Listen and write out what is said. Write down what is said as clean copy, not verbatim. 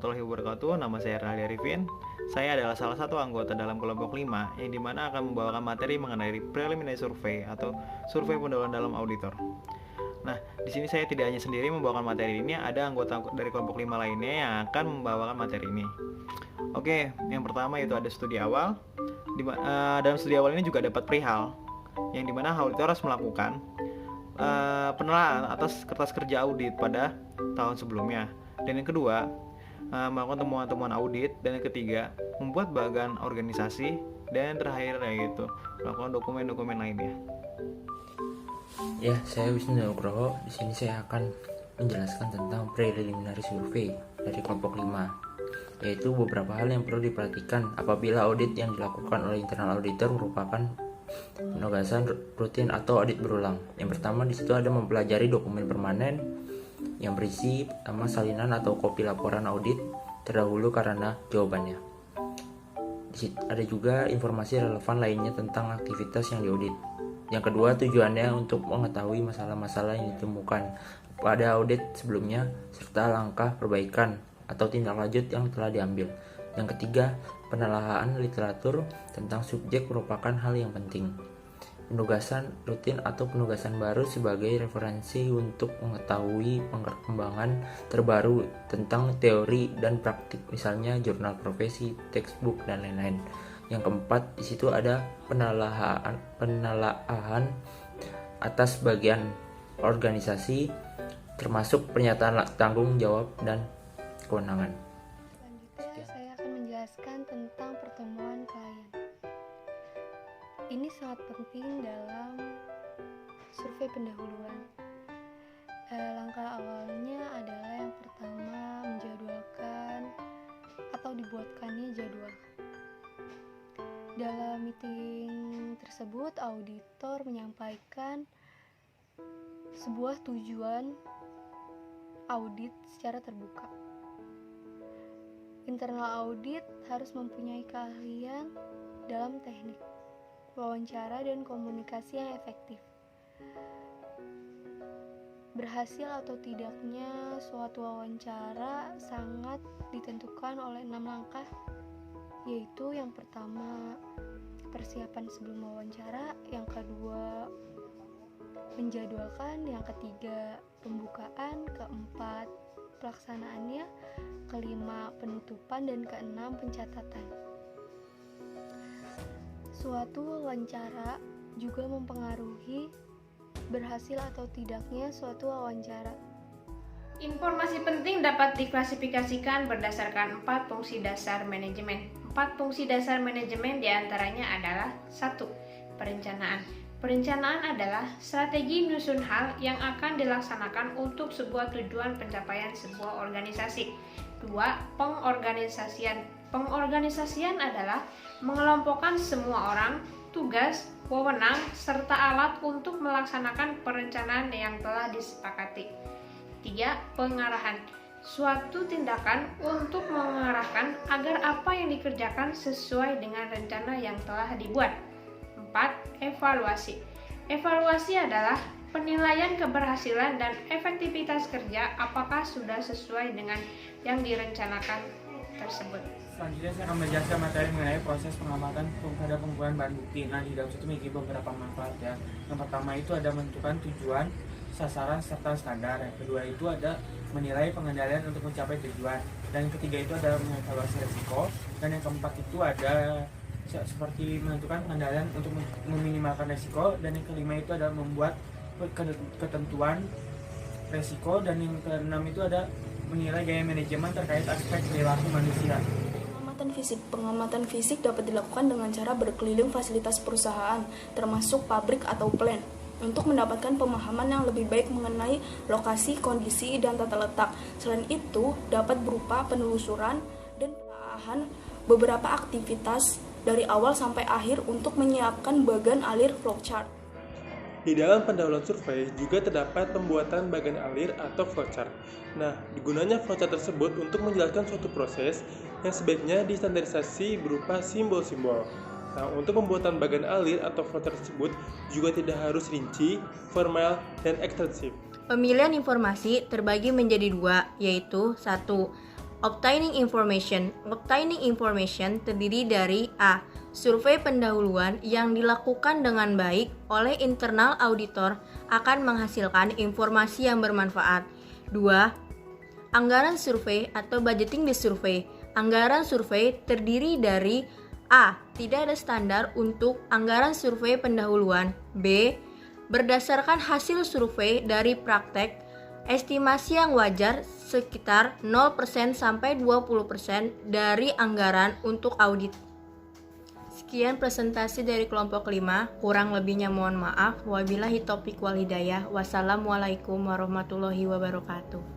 warahmatullahi wabarakatuh. Nama saya Ernaldi Arifin. Saya adalah salah satu anggota dalam kelompok 5 yang dimana akan membawakan materi mengenai preliminary survey atau survei pendahuluan dalam auditor. Nah, di sini saya tidak hanya sendiri membawakan materi ini, ada anggota dari kelompok 5 lainnya yang akan membawakan materi ini. Oke, yang pertama yaitu ada studi awal. Dalam studi awal ini juga dapat perihal, yang dimana auditor harus melakukan penelaahan atas kertas kerja audit pada tahun sebelumnya. Dan yang kedua, melakukan temuan-temuan audit. Dan yang ketiga, membuat bagan organisasi. Dan yang terakhir yaitu melakukan dokumen-dokumen lainnya. Ya, saya Wisnu Nugroho. Di sini saya akan menjelaskan tentang preliminary survey dari kelompok 5, yaitu beberapa hal yang perlu diperhatikan apabila audit yang dilakukan oleh internal auditor merupakan penugasan rutin atau audit berulang. Yang pertama, di situ ada mempelajari dokumen permanen yang berisi pertama salinan atau kopi laporan audit terdahulu karena jawabannya. Di situ ada juga informasi relevan lainnya tentang aktivitas yang diaudit. Yang kedua, tujuannya untuk mengetahui masalah-masalah yang ditemukan pada audit sebelumnya serta langkah perbaikan atau tindak lanjut yang telah diambil. Yang ketiga, penelaahan literatur tentang subjek merupakan hal yang penting. Penugasan rutin atau penugasan baru sebagai referensi untuk mengetahui perkembangan terbaru tentang teori dan praktik, misalnya jurnal profesi, textbook, dan lain-lain. Yang keempat, di situ ada penelaahan atas bagian organisasi, termasuk pernyataan tanggung jawab dan kewenangan. Selanjutnya saya akan menjelaskan tentang pertemuan klien. Ini sangat penting dalam survei pendahuluan. Langkah awalnya adalah yang pertama menjadwalkan atau dibuatkannya jadwal. Dalam meeting tersebut, auditor menyampaikan sebuah tujuan audit secara terbuka. Internal audit harus mempunyai keahlian dalam teknik wawancara dan komunikasi yang efektif. Berhasil atau tidaknya suatu wawancara sangat ditentukan oleh 6 langkah, yaitu yang pertama, persiapan sebelum wawancara, yang kedua, menjadwalkan, yang ketiga, pembukaan, keempat, pelaksanaannya, kelima, penutupan, dan keenam, pencatatan. Suatu wawancara juga mempengaruhi berhasil atau tidaknya suatu wawancara. Informasi penting dapat diklasifikasikan berdasarkan 4 fungsi dasar manajemen. 4 fungsi dasar manajemen diantaranya adalah 1. Perencanaan. Perencanaan adalah strategi menyusun hal yang akan dilaksanakan untuk sebuah tujuan pencapaian sebuah organisasi. 2. Pengorganisasian. Pengorganisasian adalah mengelompokkan semua orang, tugas, wewenang, serta alat untuk melaksanakan perencanaan yang telah disepakati. 3. Pengarahan. Suatu tindakan untuk mengarahkan agar apa yang dikerjakan sesuai dengan rencana yang telah dibuat. 4. Evaluasi. Evaluasi adalah penilaian keberhasilan dan efektivitas kerja apakah sudah sesuai dengan yang direncanakan tersebut. Selanjutnya saya akan menjelaskan materi mengenai proses pengamatan pada pengumpulan barang bukti. Nah, di dalam situ memiliki beberapa manfaat ya. Yang pertama itu ada menentukan tujuan, sasaran, serta standar. Yang kedua itu ada menilai pengendalian untuk mencapai tujuan. Dan yang ketiga itu ada mengevaluasi risiko. Dan yang keempat itu ada seperti menentukan pengendalian untuk meminimalkan risiko. Dan yang kelima itu ada membuat ketentuan risiko. Dan yang keenam itu ada menilai gaya manajemen terkait aspek perilaku manusia. Pengamatan fisik dapat dilakukan dengan cara berkeliling fasilitas perusahaan, termasuk pabrik atau plant, untuk mendapatkan pemahaman yang lebih baik mengenai lokasi, kondisi, dan tata letak. Selain itu, dapat berupa penelusuran dan penelaahan beberapa aktivitas dari awal sampai akhir untuk menyiapkan bagan alir flowchart. Di dalam pendahuluan survei juga terdapat pembuatan bagan alir atau flowchart. Nah, gunanya flowchart tersebut untuk menjelaskan suatu proses yang sebaiknya distandarisasi berupa simbol-simbol. Nah, untuk pembuatan bagan alir atau flowchart tersebut juga tidak harus rinci, formal, dan ekstensif. Pemilihan informasi terbagi menjadi 2, yaitu 1. Obtaining information. Obtaining information terdiri dari A. Survei pendahuluan yang dilakukan dengan baik oleh internal auditor akan menghasilkan informasi yang bermanfaat. 2. Anggaran survei atau budgeting di survei. Anggaran survei terdiri dari A. Tidak ada standar untuk anggaran survei pendahuluan. B. Berdasarkan hasil survei dari praktek, estimasi yang wajar sekitar 0% sampai 20% dari anggaran untuk audit. Sekian presentasi dari kelompok 5, kurang lebihnya mohon maaf. Wabillahi taufiq wal hidayah. Wassalamualaikum warahmatullahi wabarakatuh.